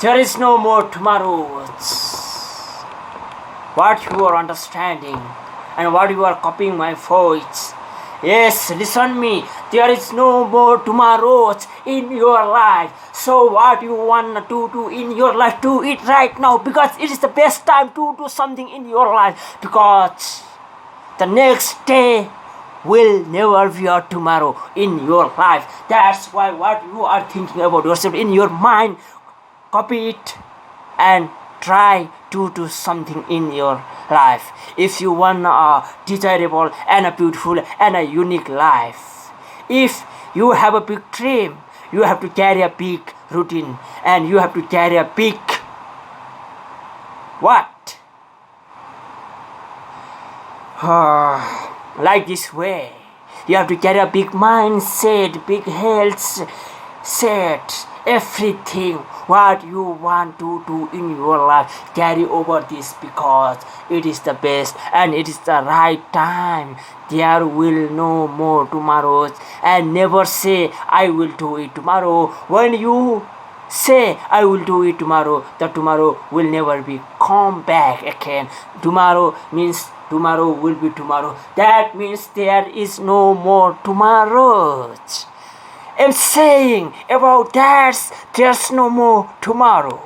There is no more tomorrows. What you are understanding and what you are copying my voice. Yes, listen me. There is no more tomorrows in your life. So what you want to do in your life, do it right now, because it is the best time to do something in your life, because the next day will never be a tomorrow in your life. That's why what you are thinking about yourself in your mind, copy it and try to do something in your life if you want a desirable and a beautiful and a unique life. If you have a big dream, you have to carry a big routine and you have to carry a big what? Like this way. You have to carry a big mindset, big health set, everything what you want to do in your life. Carry over this because it is the best and it is the right time. There will no more tomorrows, and never say I will do it tomorrow. When you say I will do it tomorrow, the tomorrow will never be come back again. Tomorrow means tomorrow will be tomorrow. That means there is no more tomorrows. I'm saying about that there's no more tomorrow.